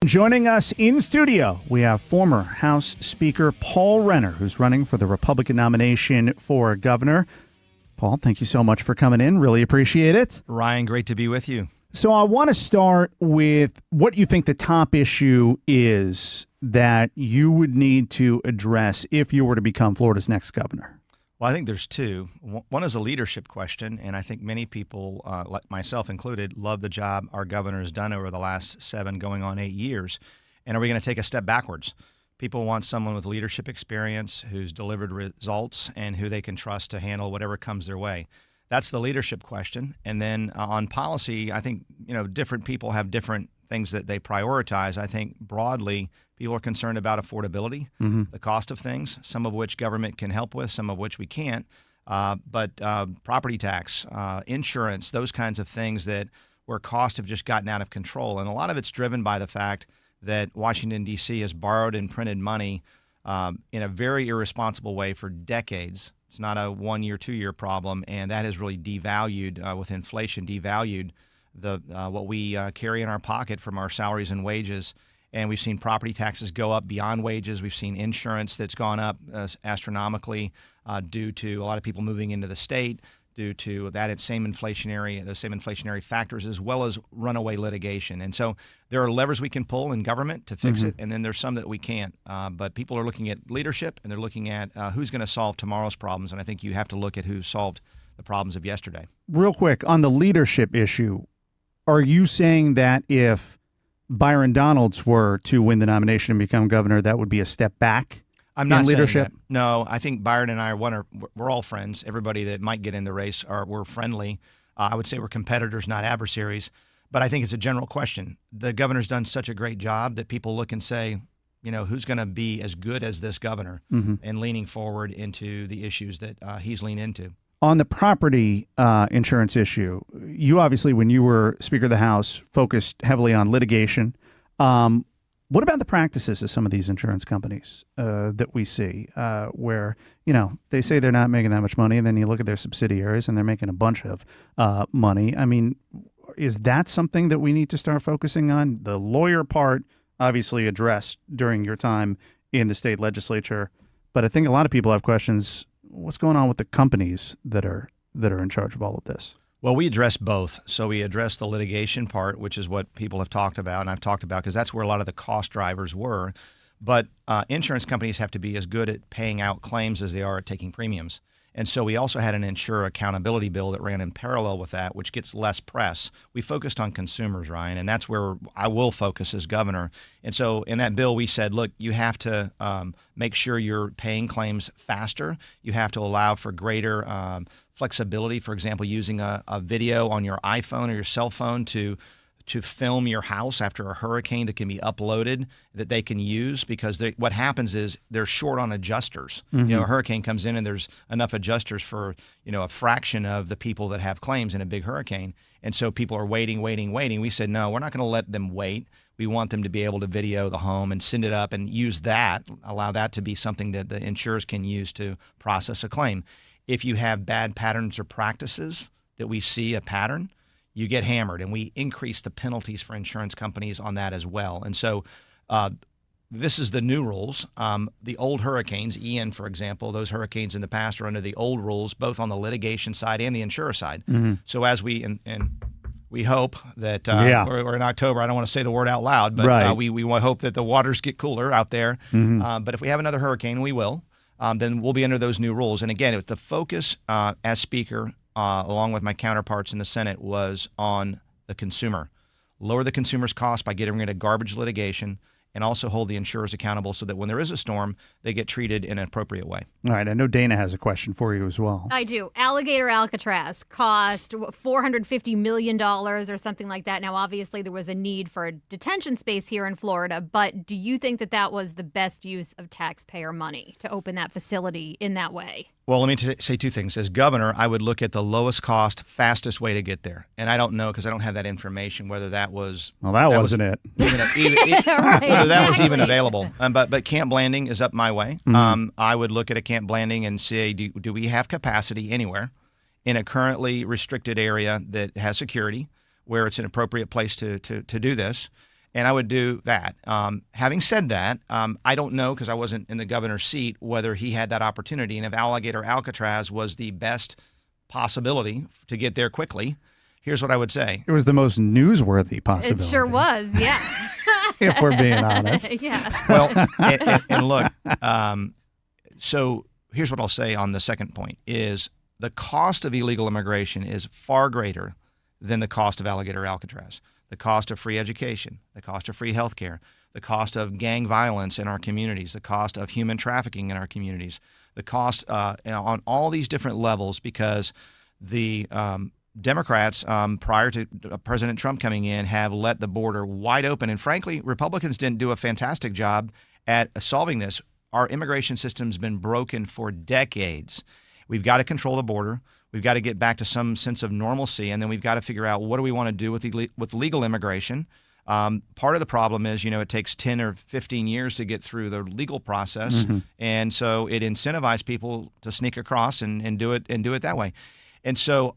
joining us in studio, we have former House Speaker Paul Renner, who's running for the Republican nomination for governor. Paul, thank you so much for coming in. Really appreciate it. Ryan, great to be with you. So I want to start with what you think the top issue is that you would need to address if you were to become Florida's next governor. Well, I think there's two. One is a leadership question, and I think many people, like myself included, love the job our governor has done over the last 7 going on 8 years. And are we going to take a step backwards? People want someone with leadership experience who's delivered results and who they can trust to handle whatever comes their way. That's the leadership question. And then on policy, I think different people have different things that they prioritize. I think broadly, people are concerned about affordability, the cost of things, some of which government can help with, some of which we can't. But property tax, insurance, those kinds of things where costs have just gotten out of control. And a lot of it's driven by the fact that Washington, D.C. has borrowed and printed money in a very irresponsible way for decades. It's not a 1 year, 2 year problem, and that has really devalued with inflation, devalued what we carry in our pocket from our salaries and wages. And we've seen property taxes go up beyond wages. We've seen insurance that's gone up astronomically due to a lot of people moving into the state, due to those same inflationary factors, as well as runaway litigation. And so there are levers we can pull in government to fix it, and then there's some that we can't. But people are looking at leadership, and they're looking at who's going to solve tomorrow's problems. And I think you have to look at who solved the problems of yesterday. Real quick, on the leadership issue, are you saying that if Byron Donalds were to win the nomination and become governor, that would be a step back I'm not in leadership? Saying that. No, I think Byron and I we're all friends. Everybody that might get in the race we're friendly. I would say we're competitors, not adversaries. But I think it's a general question. The governor's done such a great job that people look and say, who's going to be as good as this governor, and leaning forward into the issues that he's leaned into. On the property insurance issue, you obviously, when you were Speaker of the House, focused heavily on litigation. What about the practices of some of these insurance companies that we see where, they say they're not making that much money, and then you look at their subsidiaries and they're making a bunch of money? I mean, is that something that we need to start focusing on? The lawyer part, obviously addressed during your time in the state legislature, but I think a lot of people have questions. What's going on with the companies that are in charge of all of this? Well, we address both. So we address the litigation part, which is what people have talked about, and I've talked about, because that's where a lot of the cost drivers were. But insurance companies have to be as good at paying out claims as they are at taking premiums. And so we also had an insurer accountability bill that ran in parallel with that, which gets less press. We focused on consumers, Ryan, and that's where I will focus as governor. And so in that bill, we said, look, you have to make sure you're paying claims faster. You have to allow for greater flexibility, for example, using a video on your iPhone or your cell phone to film your house after a hurricane that can be uploaded that they can use, because what happens is they're short on adjusters. A hurricane comes in and there's enough adjusters for, a fraction of the people that have claims in a big hurricane. And so people are waiting. We said, no, we're not going to let them wait. We want them to be able to video the home and send it up and use that, allow that to be something that the insurers can use to process a claim. If you have bad patterns or practices that we see a pattern, you get hammered, and we increase the penalties for insurance companies on that as well. And so this is the new rules. The old hurricanes, Ian, for example, those hurricanes in the past are under the old rules, both on the litigation side and the insurer side. So as we hope that we're in October, I don't want to say the word out loud, but we hope that the waters get cooler out there. But if we have another hurricane, we will, then we'll be under those new rules. And again, the focus as Speaker, along with my counterparts in the Senate, was on the consumer. Lower the consumer's cost by getting rid of garbage litigation, and also hold the insurers accountable so that when there is a storm, they get treated in an appropriate way. All right. I know Dana has a question for you as well. I do. Alligator Alcatraz cost $450 million or something like that. Now, obviously, there was a need for a detention space here in Florida, but do you think that was the best use of taxpayer money to open that facility in that way? Well, let me say two things. As governor, I would look at the lowest cost, fastest way to get there. And I don't know, because I don't have that information, whether that was... Well, that wasn't it. Right, whether that was even available. But Camp Blanding is up my way. I would look at a Camp Blanding and say, do we have capacity anywhere in a currently restricted area that has security, where it's an appropriate place to do this? And I would do that. Having said that, I don't know, because I wasn't in the governor's seat, whether he had that opportunity. And if Alligator Alcatraz was the best possibility to get there quickly, here's what I would say. It was the most newsworthy possibility. It sure was, yeah. If we're being honest. Yeah. Well, and look, so here's what I'll say on the second point is the cost of illegal immigration is far greater than the cost of Alligator Alcatraz. The cost of free education, the cost of free health care, the cost of gang violence in our communities, the cost of human trafficking in our communities, the cost on all these different levels, because the Democrats, prior to President Trump coming in, have let the border wide open. And frankly, Republicans didn't do a fantastic job at solving this. Our immigration system's been broken for decades. We've got to control the border. We've got to get back to some sense of normalcy, and then we've got to figure out what do we want to do with legal immigration. Part of the problem is, it takes 10 or 15 years to get through the legal process, and so it incentivizes people to sneak across and do it that way. And so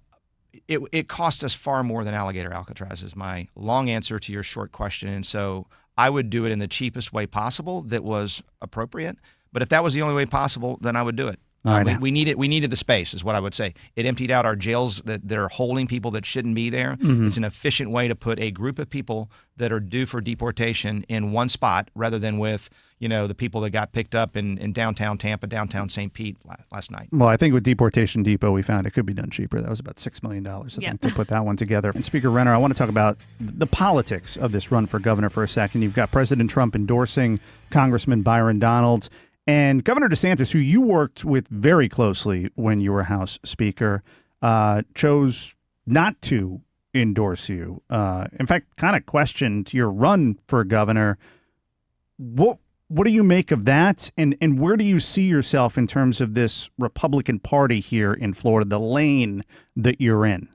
it costs us far more than Alligator Alcatraz is my long answer to your short question. And so I would do it in the cheapest way possible that was appropriate. But if that was the only way possible, then I would do it. We needed the space, is what I would say. It emptied out our jails that are holding people that shouldn't be there. It's an efficient way to put a group of people that are due for deportation in one spot, rather than with the people that got picked up in downtown Tampa, downtown St. Pete last night. Well, I think with Deportation Depot, we found it could be done cheaper. That was about $6 million, I think, to put that one together. And Speaker Renner, I want to talk about the politics of this run for governor for a second. You've got President Trump endorsing Congressman Byron Donalds. And Governor DeSantis, who you worked with very closely when you were House Speaker, chose not to endorse you. In fact, kind of questioned your run for governor. What do you make of that? And where do you see yourself in terms of this Republican Party here in Florida, the lane that you're in?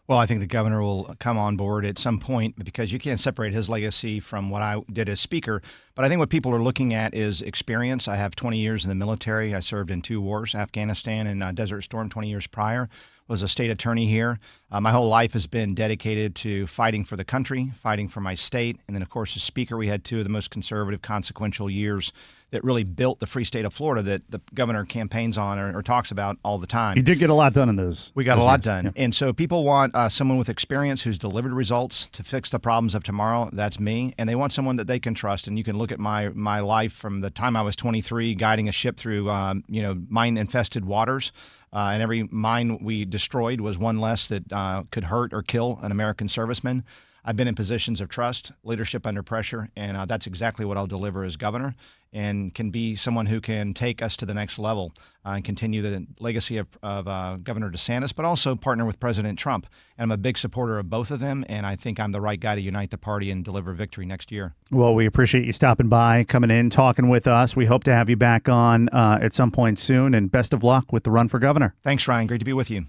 Well, I think the governor will come on board at some point, because you can't separate his legacy from what I did as Speaker. But I think what people are looking at is experience. I have 20 years in the military. I served in 2 wars, Afghanistan and Desert Storm 20 years prior. Was a state attorney here. My whole life has been dedicated to fighting for the country, fighting for my state. And then, of course, as Speaker, we had 2 of the most conservative, consequential years that really built the free state of Florida that the governor campaigns on or talks about all the time. You did get a lot done in those. We got a lot done. Yeah. And so people want someone with experience who's delivered results to fix the problems of tomorrow. That's me. And they want someone that they can trust. And you can look at my life from the time I was 23, guiding a ship through mine-infested waters. And every mine we destroyed was one less that could hurt or kill an American serviceman. I've been in positions of trust, leadership under pressure, and that's exactly what I'll deliver as governor, and can be someone who can take us to the next level and continue the legacy of Governor DeSantis, but also partner with President Trump. And I'm a big supporter of both of them, and I think I'm the right guy to unite the party and deliver victory next year. Well, we appreciate you stopping by, coming in, talking with us. We hope to have you back on at some point soon, and best of luck with the run for governor. Thanks, Ryan. Great to be with you.